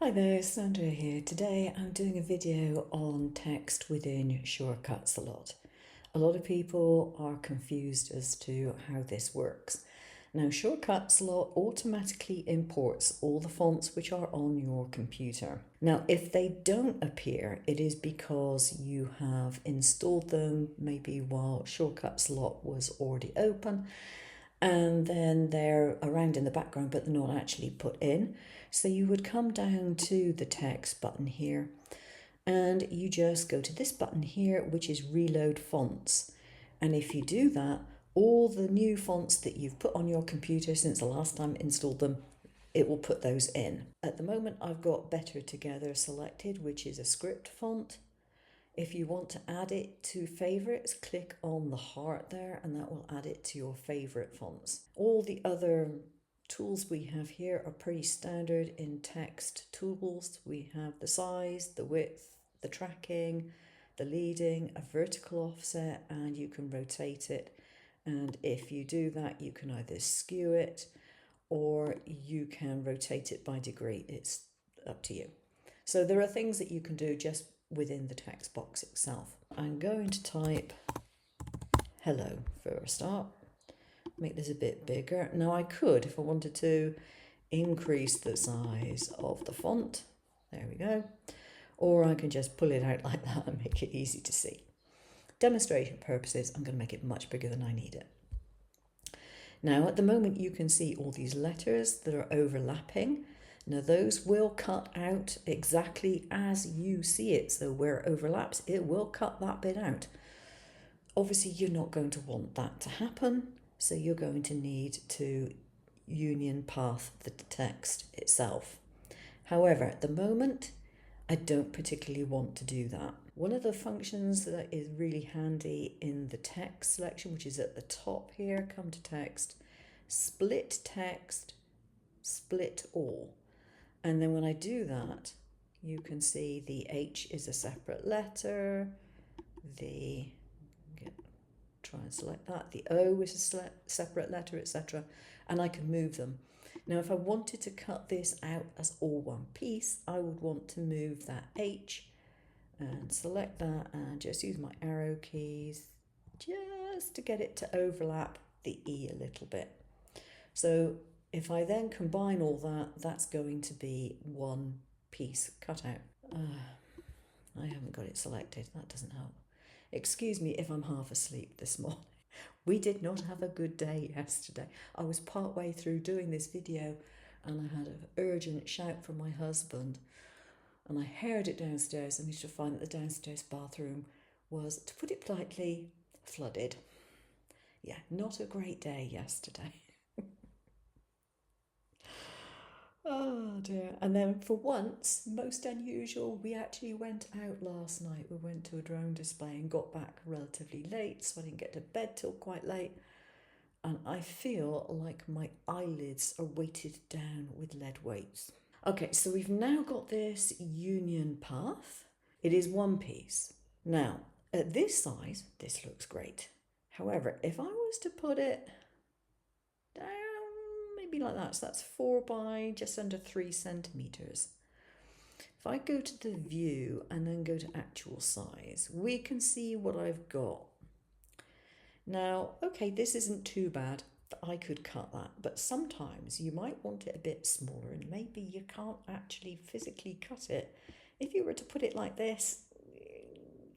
Hi there, Sandra here. Today I'm doing a video on text within shortcuts a lot. A lot of people are confused as to how this works. Now, shortcuts lot automatically imports all the fonts which are on your computer. Now, if they don't appear, it is because you have installed them maybe while shortcuts lot was already open, and then they're around in the background but they're not actually put in. So you would come down to the text button here and you just go to this button here, which is reload fonts. And if you do that, all the new fonts that you've put on your computer since the last time installed them, it will put those in. At the moment I've got Better Together selected, which is a script font. If you want to add it to favorites, click on the heart there and that will add it to your favorite fonts. All the other tools we have here are pretty standard in text tools. We have the size, the width, the tracking, the leading, a vertical offset, and you can rotate it. And if you do that, you can either skew it or you can rotate it by degree. It's up to you. So there are things that you can do just within the text box itself. I'm going to type hello for a start. Make this a bit bigger. Now I could, if I wanted to, increase the size of the font. There we go. Or I can just pull it out like that and make it easy to see. Demonstration purposes, I'm going to make it much bigger than I need it. Now at the moment you can see all these letters that are overlapping. Now those will cut out exactly as you see it. So where it overlaps, it will cut that bit out. Obviously you're not going to want that to happen. So you're going to need to union path the text itself. However, at the moment, I don't particularly want to do that. One of the functions that is really handy in the text selection, which is at the top here, come to text, split all. And then when I do that, you can see the H is a separate letter, try and select that, the O is a separate letter, etc. And I can move them. Now, if I wanted to cut this out as all one piece, I would want to move that H and select that and just use my arrow keys just to get it to overlap the E a little bit. So if I then combine all that, that's going to be one piece cut out. I haven't got it selected, that doesn't help. Excuse me if I'm half asleep this morning. We did not have a good day yesterday. I was part way through doing this video and I had an urgent shout from my husband and I heard it downstairs, only to find that the downstairs bathroom was, to put it politely, flooded. Yeah, not a great day yesterday. Oh dear. And then for once, most unusual, we actually went out last night. We went to a drone display and got back relatively late, so I didn't get to bed till quite late. And I feel like my eyelids are weighted down with lead weights. Okay, so we've now got this union path. It is one piece. Now, at this size, this looks great. However, if I was to put it down, maybe like that, so that's 4 by just under 3 centimeters. If I go to the view and then go to actual size, we can see what I've got. Now, okay, this isn't too bad. I could cut that, but sometimes you might want it a bit smaller and maybe you can't actually physically cut it. If you were to put it like this,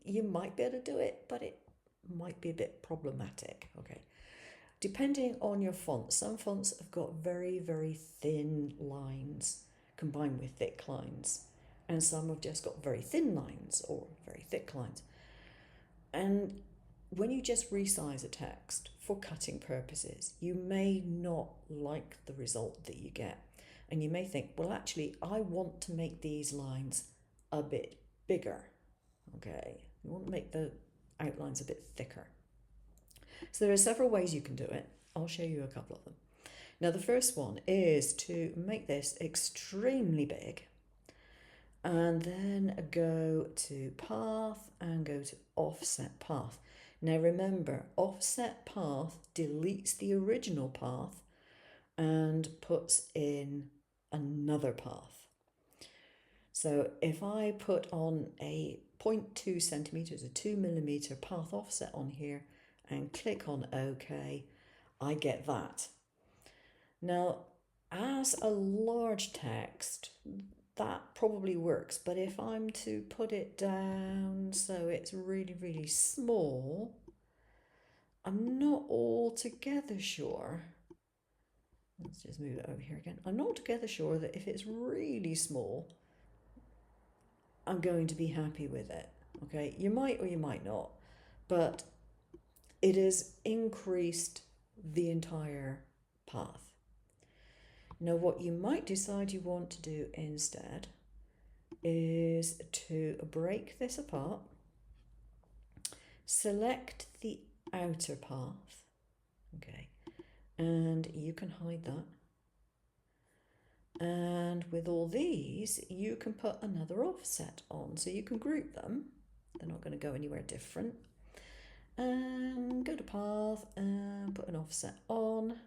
you might be able to do it, but it might be a bit problematic. Okay. Depending on your font, some fonts have got very, very thin lines combined with thick lines, and some have just got very thin lines or very thick lines. And when you just resize a text for cutting purposes, you may not like the result that you get. And you may think, well, actually, I want to make these lines a bit bigger. Okay, you want to make the outlines a bit thicker. So there are several ways you can do it. I'll show you a couple of them. Now the first one is to make this extremely big and then go to path and go to offset path. Now remember, offset path deletes the original path and puts in another path. So if I put on a 0.2 centimeters, a 2mm path offset on here and click on OK, I get that. Now, as a large text, that probably works, but if I'm to put it down so it's really, really small, I'm not altogether sure. Let's just move it over here again. I'm not altogether sure that if it's really small, I'm going to be happy with it. Okay, you might or you might not, but it has increased the entire path. Now, what you might decide you want to do instead is to break this apart, select the outer path, okay, and you can hide that. And with all these, you can put another offset on, so you can group them. They're not going to go anywhere different. And go to path and put an offset on.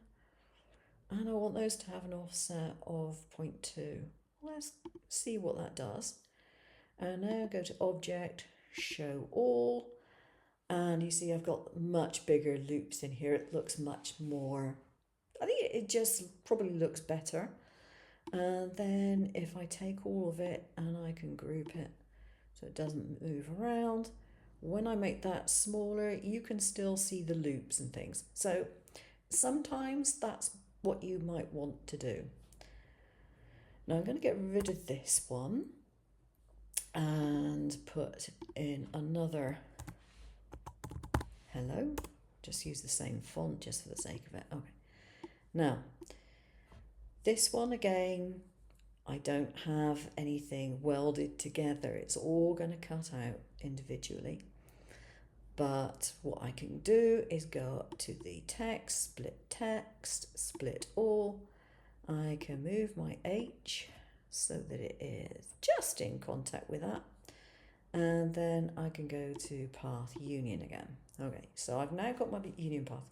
And I want those to have an offset of 0.2. Let's see what that does. And now go to object, show all. And you see I've got much bigger loops in here. It looks much more, I think it just probably looks better. And then if I take all of it and I can group it so it doesn't move around, when I make that smaller, you can still see the loops and things. So sometimes that's what you might want to do. Now I'm going to get rid of this one and put in another hello. Just use the same font just for the sake of it. Okay. Now, this one again, I don't have anything welded together. It's all going to cut out individually. But what I can do is go up to the text, split all. I can move my H so that it is just in contact with that. And then I can go to path union again. Okay, so I've now got my union path.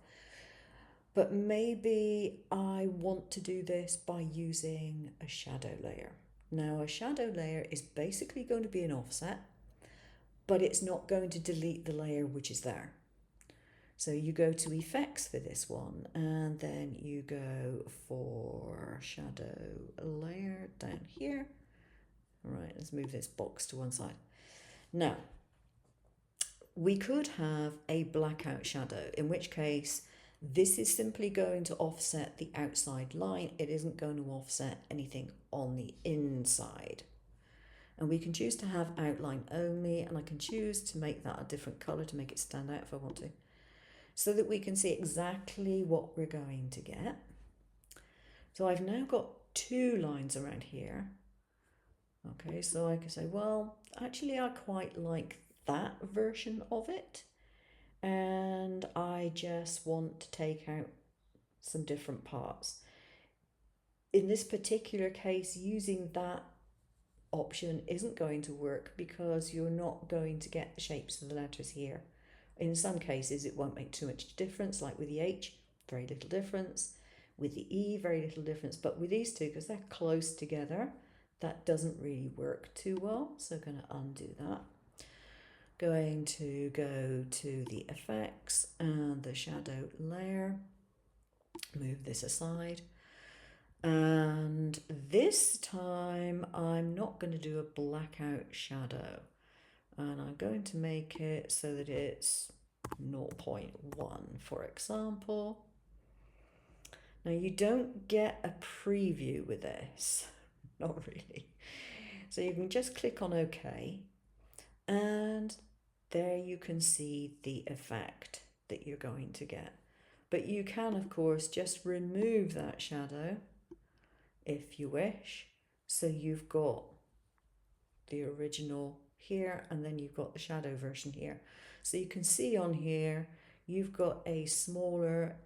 But maybe I want to do this by using a shadow layer. Now, a shadow layer is basically going to be an offset, but it's not going to delete the layer which is there. So you go to effects for this one, and then you go for shadow layer down here. All right, let's move this box to one side. Now, we could have a blackout shadow, in which case this is simply going to offset the outside line. It isn't going to offset anything on the inside. And we can choose to have outline only, and I can choose to make that a different color to make it stand out if I want to, so that we can see exactly what we're going to get. So I've now got two lines around here. Okay, so I can say, well, actually I quite like that version of it, and I just want to take out some different parts. In this particular case, using that option isn't going to work because you're not going to get the shapes of the letters here. In some cases it won't make too much difference, like with the H, very little difference. With the E, very little difference. But with these two, because they're close together, that doesn't really work too well. So I'm going to undo that. Going to go to the effects and the shadow layer. Move this aside. And this time I'm not going to do a blackout shadow, and I'm going to make it so that it's 0.1, for example. Now you don't get a preview with this, not really. So you can just click on OK, and there you can see the effect that you're going to get. But you can, of course, just remove that shadow if you wish. So you've got the original here, and then you've got the shadow version here. So you can see on here, you've got a smaller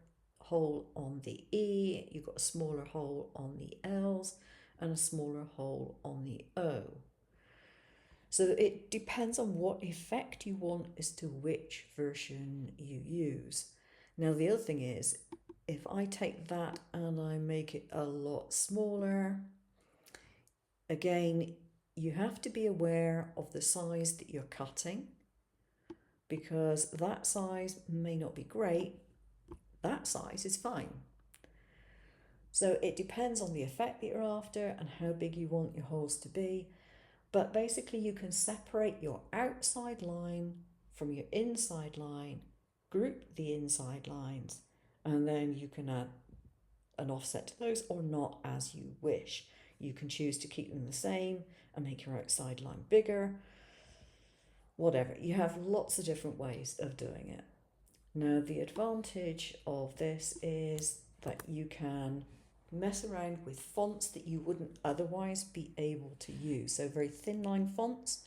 hole on the E, you've got a smaller hole on the L's, and a smaller hole on the O. So it depends on what effect you want as to which version you use. Now the other thing is, if I take that and I make it a lot smaller, again, you have to be aware of the size that you're cutting, because that size may not be great. That size is fine. So it depends on the effect that you're after and how big you want your holes to be. But basically you can separate your outside line from your inside line, group the inside lines, and then you can add an offset to those or not as you wish. You can choose to keep them the same and make your outside line bigger, whatever. You have lots of different ways of doing it. Now, the advantage of this is that you can mess around with fonts that you wouldn't otherwise be able to use. So very thin line fonts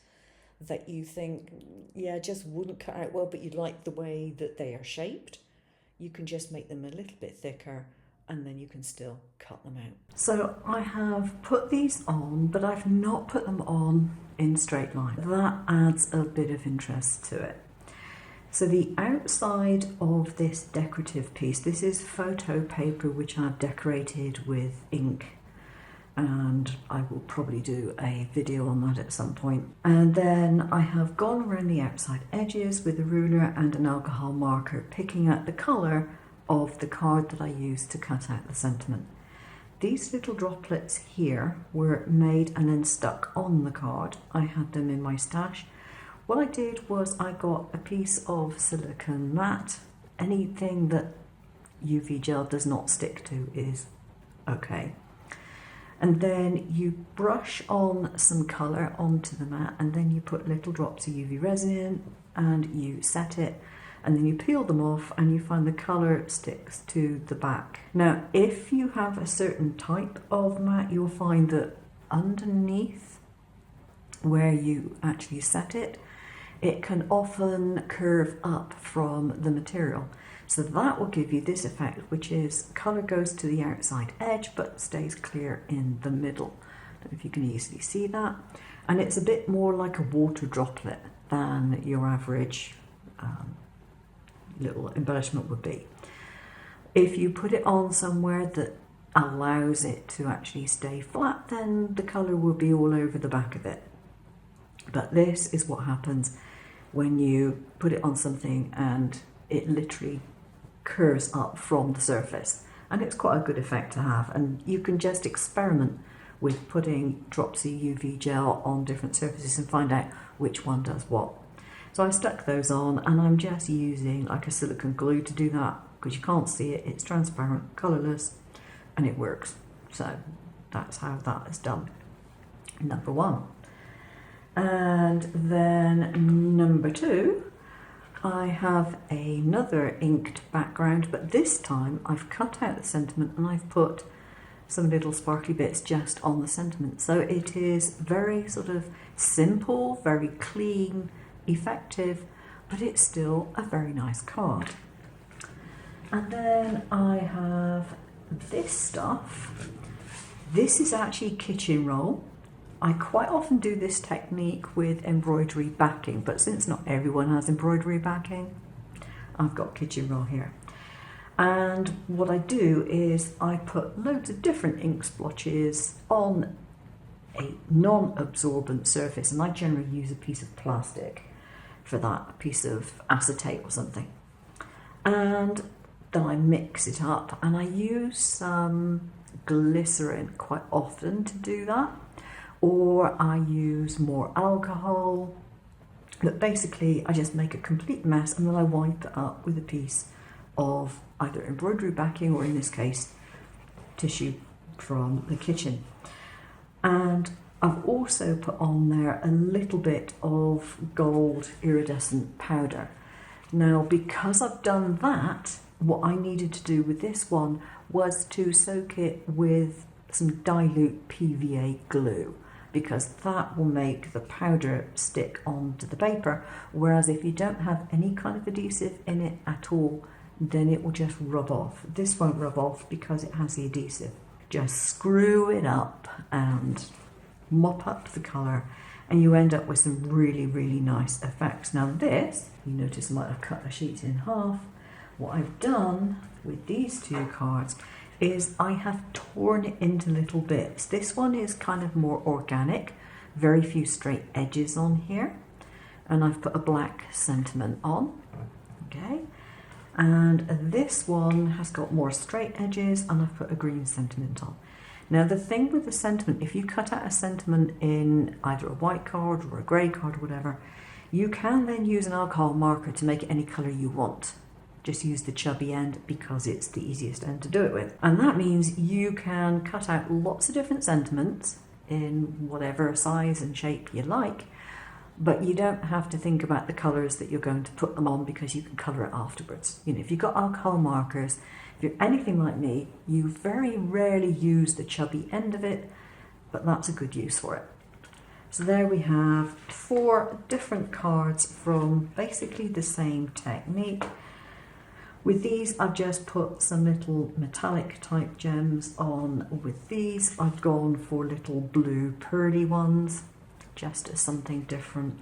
that you think, yeah, just wouldn't cut out well, but you like the way that they are shaped. You can just make them a little bit thicker and then you can still cut them out. So I have put these on, but I've not put them on in straight line. That adds a bit of interest to it. So the outside of this decorative piece, this is photo paper which I've decorated with ink, and I will probably do a video on that at some point. And then I have gone around the outside edges with a ruler and an alcohol marker, picking out the colour of the card that I used to cut out the sentiment. These little droplets here were made and then stuck on the card. I had them in my stash. What I did was I got a piece of silicone matte. Anything that UV gel does not stick to is okay. And then you brush on some colour onto the mat, and then you put little drops of UV resin in and you set it, and then you peel them off and you find the colour sticks to the back. Now, if you have a certain type of mat, you'll find that underneath where you actually set it, it can often curve up from the material. So that will give you this effect, which is colour goes to the outside edge but stays clear in the middle. I don't know if you can easily see that. And it's a bit more like a water droplet than your average little embellishment would be. If you put it on somewhere that allows it to actually stay flat, then the colour will be all over the back of it. But this is what happens when you put it on something and it literally curves up from the surface. And it's quite a good effect to have. And you can just experiment with putting drops of UV gel on different surfaces and find out which one does what. So I stuck those on, and I'm just using like a silicone glue to do that, because you can't see it, it's transparent, colourless, and it works. So that's how that is done. Number one. And then number two, I have another inked background, but this time I've cut out the sentiment and I've put some little sparkly bits just on the sentiment. So it is very sort of simple, very clean, effective, but it's still a very nice card. And then I have this stuff. This is actually kitchen roll. I quite often do this technique with embroidery backing, but since not everyone has embroidery backing, I've got kitchen roll here. And what I do is I put loads of different ink splotches on a non-absorbent surface, and I generally use a piece of plastic for that, a piece of acetate or something. And then I mix it up, and I use some glycerin quite often to do that. Or I use more alcohol. But basically I just make a complete mess, and then I wipe it up with a piece of either embroidery backing, or in this case tissue from the kitchen. And I've also put on there a little bit of gold iridescent powder. Now, because I've done that, what I needed to do with this one was to soak it with some dilute PVA glue, because that will make the powder stick onto the paper, whereas if you don't have any kind of adhesive in it at all, then it will just rub off. This won't rub off because it has the adhesive. Just screw it up and mop up the colour, and you end up with some really, really nice effects. Now this, you notice I might have cut the sheet in half. What I've done with these two cards is I have torn it into little bits. This one is kind of more organic, very few straight edges on here. And I've put a black sentiment on, okay? And this one has got more straight edges and I've put a green sentiment on. Now the thing with the sentiment, if you cut out a sentiment in either a white card or a grey card or whatever, you can then use an alcohol marker to make it any colour you want. Just use the chubby end because it's the easiest end to do it with. And that means you can cut out lots of different sentiments in whatever size and shape you like, but you don't have to think about the colours that you're going to put them on because you can colour it afterwards. You know, if you've got alcohol markers, if you're anything like me, you very rarely use the chubby end of it, but that's a good use for it. So there we have 4 different cards from basically the same technique. With these, I've just put some little metallic type gems on. With these, I've gone for little blue pearly ones, just as something different.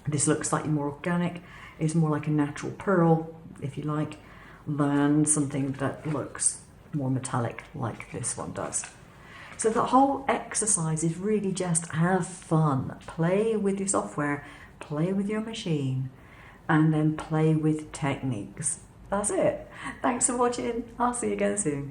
This looks slightly more organic. It's more like a natural pearl, if you like, than something that looks more metallic like this one does. So the whole exercise is really just have fun. Play with your software, play with your machine, and then play with techniques. That's it. Thanks for watching. I'll see you again soon.